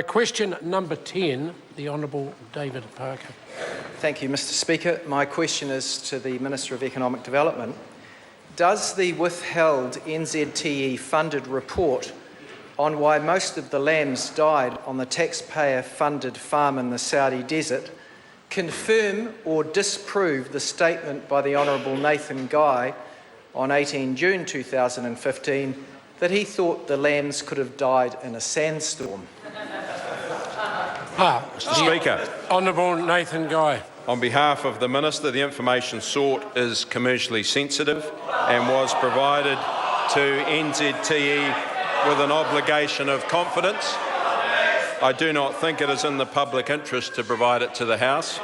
Question number 10, the Honourable David Parker. Thank you, Mr Speaker. My question is to the Minister of Economic Development. Does the withheld NZTE-funded report on why most of the lambs died on the taxpayer-funded farm in the Saudi desert confirm or disprove the statement by the Honourable Nathan Guy on 18 June 2015 that he thought the lambs could have died in a sandstorm? Mr Speaker. Honourable Nathan Guy. On behalf of the Minister, the information sought is commercially sensitive and was provided to NZTE with an obligation of confidence. I do not think it is in the public interest to provide it to the House.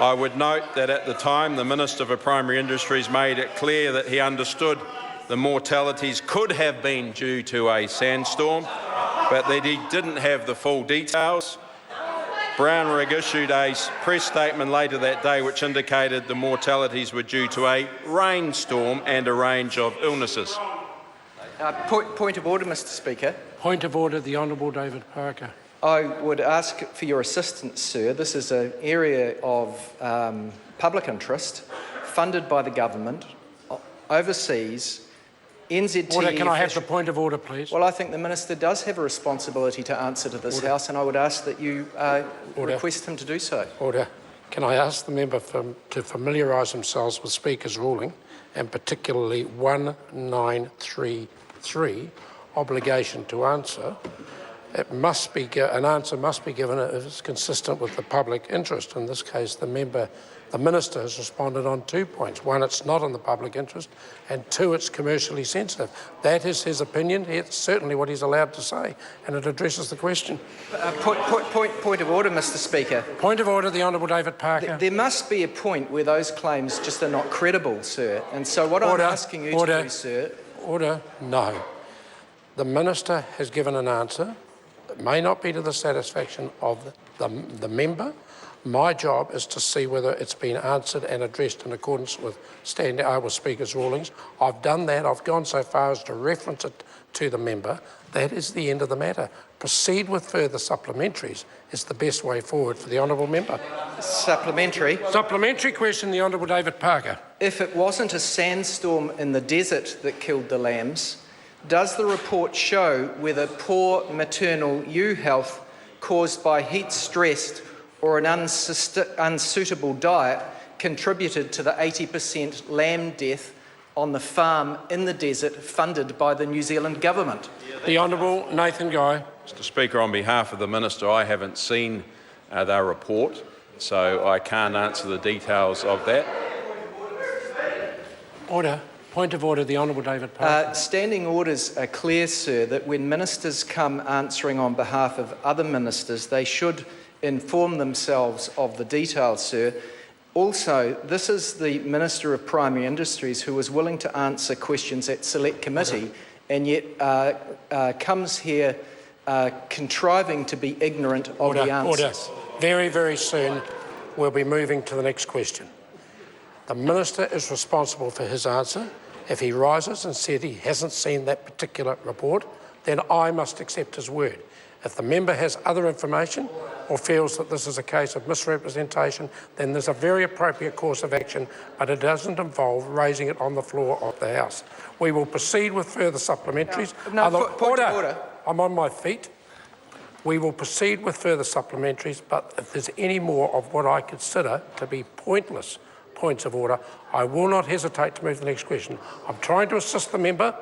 I would note that at the time the Minister for Primary Industries made it clear that he understood the mortalities could have been due to a sandstorm, but that he didn't have the full details. Brownrigg issued a press statement later that day which indicated the mortalities were due to a rainstorm and a range of illnesses. Point of order, Mr Speaker. Point of order, the Honourable David Parker. I would ask for your assistance, sir. This is an area of public interest, funded by the government, overseas. NZTE order, can I have the point of order, please? Well, I think the Minister does have a responsibility to answer to this House, and I would ask that you request him to do so. Order. Can I ask the member to familiarise themselves with Speaker's ruling, and particularly 1933, obligation to answer? An answer must be given if it's consistent with the public interest. In this case, the Minister has responded on 2 points. One, it's not in the public interest, and two, it's commercially sensitive. That is his opinion. It's certainly what he's allowed to say, and it addresses the question. Point of order, Mr Speaker. Point of order, the Honourable David Parker. There must be a point where those claims just are not credible, sir. And so what I'm asking you to do, sir... Order, no. The Minister has given an answer. It may not be to the satisfaction of the member. My job is to see whether it's been answered and addressed in accordance with Speaker's rulings. I've done that. I've gone so far as to reference it to the member. That is the end of the matter. Proceed with further supplementaries is the best way forward for the honourable member. Supplementary? Supplementary question, the Honourable David Parker. If it wasn't a sandstorm in the desert that killed the lambs, does the report show whether poor maternal ewe health caused by heat stress or an unsuitable diet contributed to the 80% lamb death on the farm in the desert funded by the New Zealand government? The Honourable Nathan Guy. Mr Speaker, on behalf of the Minister, I haven't seen their report, so I can't answer the details of that. Order. Point of order, the Honourable David Parker. Standing orders are clear, sir, that when ministers come answering on behalf of other ministers, they should inform themselves of the details, sir. Also, this is the Minister of Primary Industries who was willing to answer questions at Select Committee and yet comes here contriving to be ignorant of the answers. Order. Very, very soon we'll be moving to the next question. The Minister is responsible for his answer. If he rises and said he hasn't seen that particular report, then I must accept his word. If the member has other information or feels that this is a case of misrepresentation, then there's a very appropriate course of action, but it doesn't involve raising it on the floor of the House. We will proceed with further supplementaries. Point of order. I'm on my feet. We will proceed with further supplementaries, but if there's any more of what I consider to be pointless points of order, I will not hesitate to move to the next question. I'm trying to assist the member,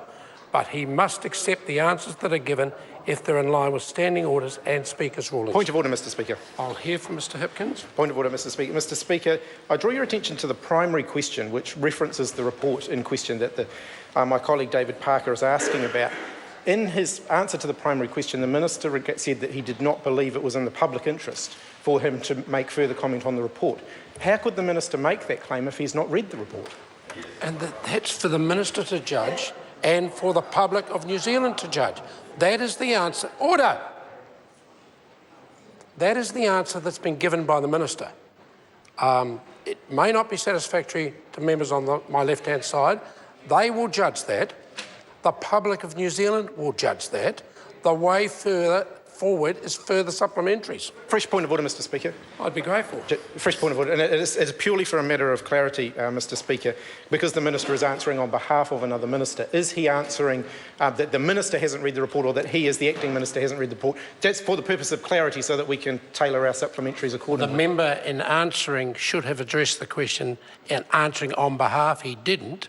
but he must accept the answers that are given if they're in line with standing orders and Speaker's rulings. Point of order, Mr Speaker. I'll hear from Mr Hipkins. Point of order, Mr Speaker. Mr Speaker, I draw your attention to the primary question, which references the report in question that my colleague David Parker is asking about. In his answer to the primary question, the Minister said that he did not believe it was in the public interest for him to make further comment on the report. How could the Minister make that claim if he's not read the report? And that's for the Minister to judge and for the public of New Zealand to judge. That is the answer. Order! That is the answer that's been given by the Minister. It may not be satisfactory to members on my left-hand side. They will judge that. The public of New Zealand will judge that. The way forward is further supplementaries. Fresh point of order, Mr Speaker. I'd be grateful. Fresh point of order, and it's purely for a matter of clarity, Mr Speaker, because the Minister is answering on behalf of another Minister. Is he answering that the Minister hasn't read the report, or that he, as the Acting Minister, hasn't read the report? That's for the purpose of clarity so that we can tailor our supplementaries accordingly. The member in answering should have addressed the question, and answering on behalf he didn't.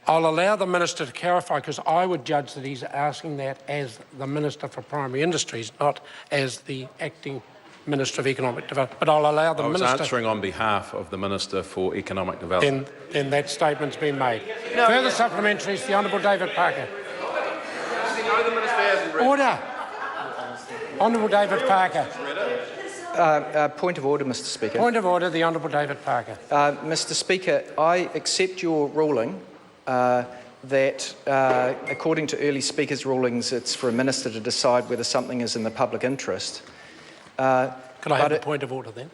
I'll allow the Minister to clarify, because I would judge that he's asking that as the Minister for Primary Industries, not as the Acting Minister of Economic Development. But I'll allow the Minister... I was answering on behalf of the Minister for Economic Development. Then that statement's been made. Further supplementaries, the Honourable David Parker. Order. Honourable David Parker. Point of order, Mr Speaker. Point of order, the Honourable David Parker. Mr Speaker, I accept your ruling that, according to early Speaker's rulings, it's for a Minister to decide whether something is in the public interest. Could I have a point of order then?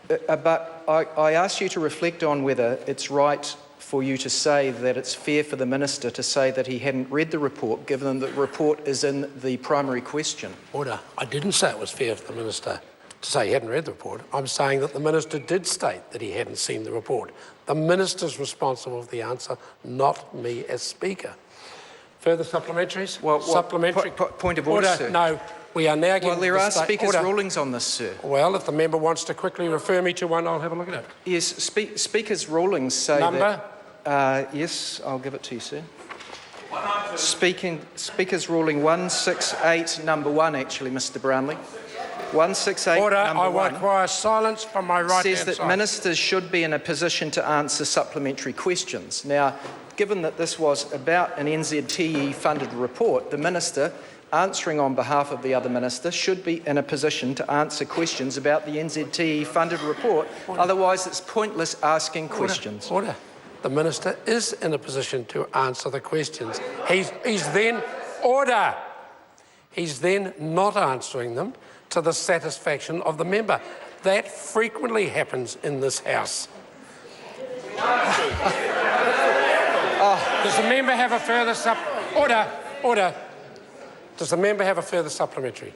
But I asked you to reflect on whether it's right for you to say that it's fair for the Minister to say that he hadn't read the report, given that the report is in the primary question. Order. I didn't say it was fair for the Minister to say he hadn't read the report. I'm saying that the Minister did state that he hadn't seen the report. The Minister's responsible for the answer, not me as Speaker. Further supplementaries? Well, supplementary. Point of order, sir. No, we are now getting... Well, there are Speaker's rulings on this, sir. Well, if the member wants to quickly refer me to one, I'll have a look at it. Yes, Speaker's rulings say Number? that... yes, I'll give it to you, sir. Speaker's ruling 168, number 1, actually, Mr Brownlee. 168, Order. number I 1, require silence from my right-hand says that side. Ministers should be in a position to answer supplementary questions. Now, given that this was about an NZTE-funded report, the Minister, answering on behalf of the other Minister, should be in a position to answer questions about the NZTE-funded report. Order. Otherwise, it's pointless asking questions. Order. The Minister is in a position to answer the questions. He's then... Order. He's then not answering them to the satisfaction of the member. That frequently happens in this House. Does the member have a further Order. Does the member have a further supplementary?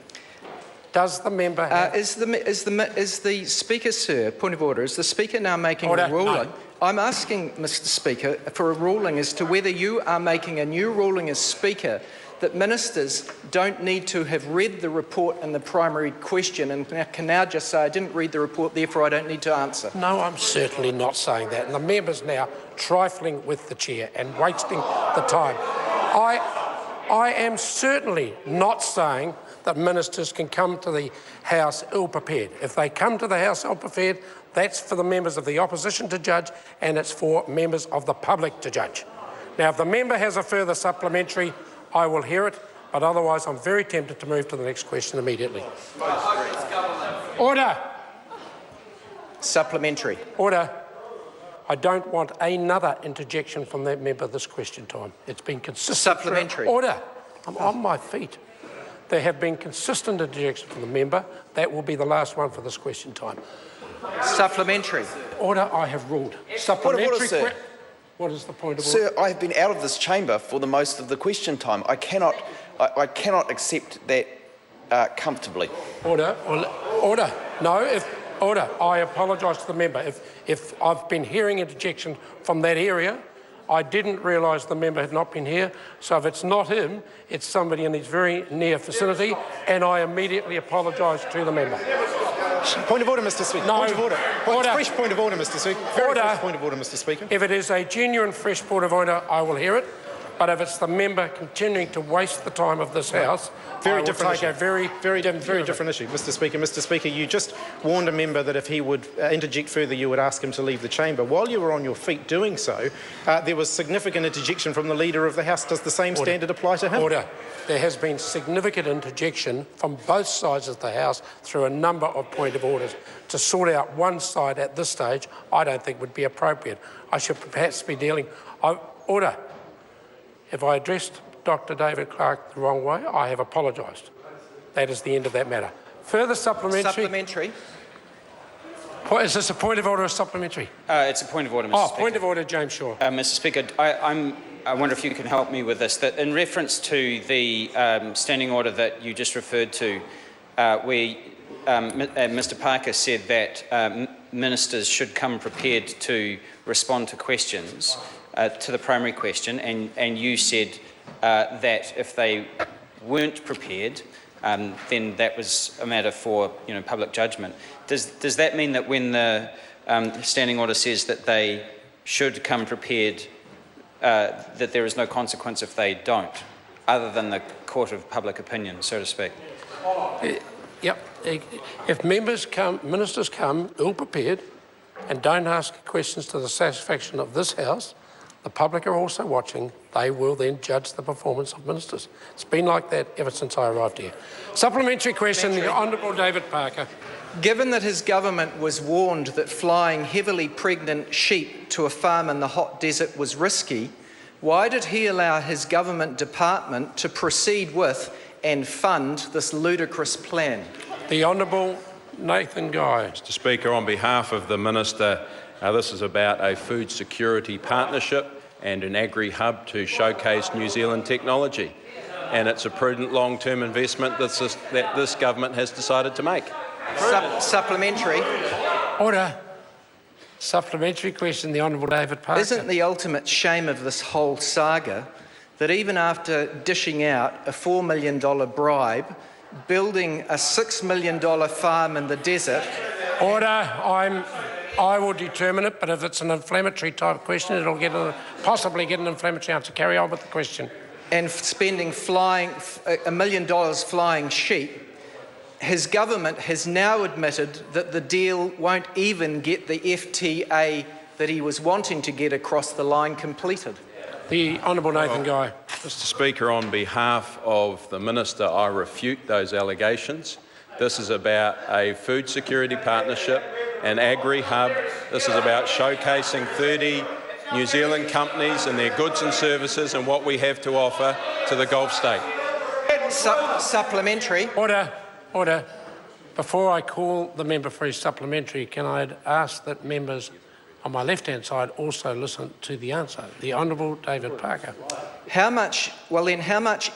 Does the member have... Is the Speaker, sir, point of order, is the Speaker now making a ruling? No. I'm asking, Mr Speaker, for a ruling as to whether you are making a new ruling as Speaker that Ministers don't need to have read the report in the primary question and can now just say, I didn't read the report, therefore I don't need to answer. No, I'm certainly not saying that. And the member's now trifling with the chair and wasting the time. I am certainly not saying that Ministers can come to the House ill-prepared. If they come to the House ill-prepared, that's for the members of the opposition to judge, and it's for members of the public to judge. Now, if the member has a further supplementary, I will hear it, but otherwise I'm very tempted to move to the next question immediately. Order. Supplementary. Order. I don't want another interjection from that member this question time. It's been consistent. Supplementary. Order. I'm on my feet. There have been consistent interjections from the member. That will be the last one for this question time. Supplementary. Order. I have ruled. Supplementary. Point of order, sir. What is the point of order? Sir, I have been out of this chamber for the most of the question time. I cannot accept that comfortably. Order. Order. No. Order. I apologise to the member. If I've been hearing interjection from that area, I didn't realise the member had not been here. So if it's not him, it's somebody in his very near vicinity, and I immediately apologise to the member. Point of order, Mr Speaker. No. Point of order. Fresh point of order, Mr Speaker. Very fresh point of order, Mr Speaker. If it is a genuine fresh point of order, I will hear it. But if it's the member continuing to waste the time of this House, very different issue. Very different issue, Mr Speaker. Mr Speaker, you just warned a member that if he would interject further, you would ask him to leave the chamber. While you were on your feet doing so, there was significant interjection from the Leader of the House. Does the same standard apply to him? Order. There has been significant interjection from both sides of the House through a number of point of orders. To sort out one side at this stage, I don't think would be appropriate. I should perhaps be dealing... Order. If I addressed Dr David Clark the wrong way, I have apologised. That is the end of that matter. Further supplementary. Supplementary. Is this a point of order or supplementary? It's a point of order, Mr. Speaker. Point of order, James Shaw. Mr. Speaker, I wonder if you can help me with this. That in reference to the standing order that you just referred to, where Mr. Parker said that ministers should come prepared to respond to questions, to the primary question, and you said that if they weren't prepared, then that was a matter for public judgment. Does that mean that when the standing order says that they should come prepared, that there is no consequence if they don't, other than the court of public opinion, so to speak? Yep. If ministers come ill-prepared and don't ask questions to the satisfaction of this House, the public are also watching. They will then judge the performance of ministers. It's been like that ever since I arrived here. Supplementary question, the Honourable David Parker. Given that his government was warned that flying heavily pregnant sheep to a farm in the hot desert was risky, why did he allow his government department to proceed with and fund this ludicrous plan? The Honourable Nathan Guy. Mr. Speaker, on behalf of the Minister, this is about a food security partnership and an agri-hub to showcase New Zealand technology. And it's a prudent long-term investment that this government has decided to make. Supplementary. Order. Supplementary question, the Honourable David Parker. Isn't the ultimate shame of this whole saga that even after dishing out a $4 million bribe, building a $6 million farm in the desert... Order. I will determine it, but if it's an inflammatory type question, it'll possibly get an inflammatory answer. Carry on with the question. And spending $1 million flying sheep, his government has now admitted that the deal won't even get the FTA that he was wanting to get across the line completed. The Honourable Nathan Guy. Mr. Speaker, on behalf of the Minister, I refute those allegations. This is about a food security partnership, an agri-hub. This is about showcasing 30 New Zealand companies and their goods and services and what we have to offer to the Gulf state. Supplementary. Order. Order. Before I call the member for his supplementary, can I ask that members on my left-hand side also listen to the answer? The Honourable David Parker. How much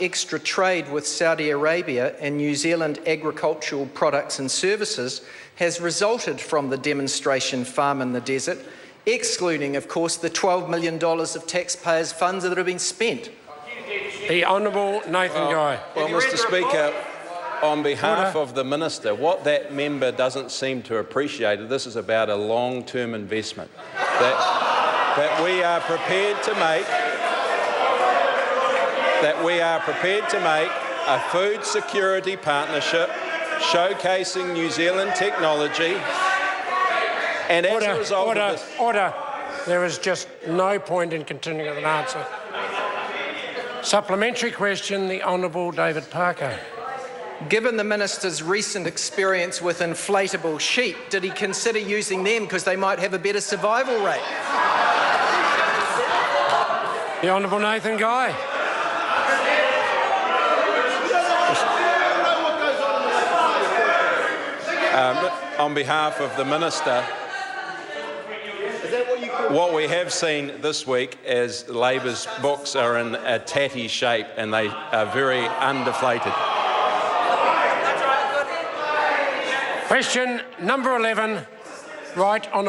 extra trade with Saudi Arabia and New Zealand agricultural products and services has resulted from the demonstration farm in the desert, excluding, of course, the $12 million of taxpayers' funds that have been spent? The Honourable Nathan Guy. Well, Mr. Speaker, on behalf of the Minister, what that member doesn't seem to appreciate is this is about a long-term investment that we are prepared to make. A food security partnership showcasing New Zealand technology, and as a result of this... Order. There is just no point in continuing with an answer. Supplementary question, the Honourable David Parker. Given the Minister's recent experience with inflatable sheep, did he consider using them because they might have a better survival rate? The Honourable Nathan Guy. On behalf of the Minister, what we have seen this week is Labor's books are in a tatty shape and they are very undeflated. Question number 11, right on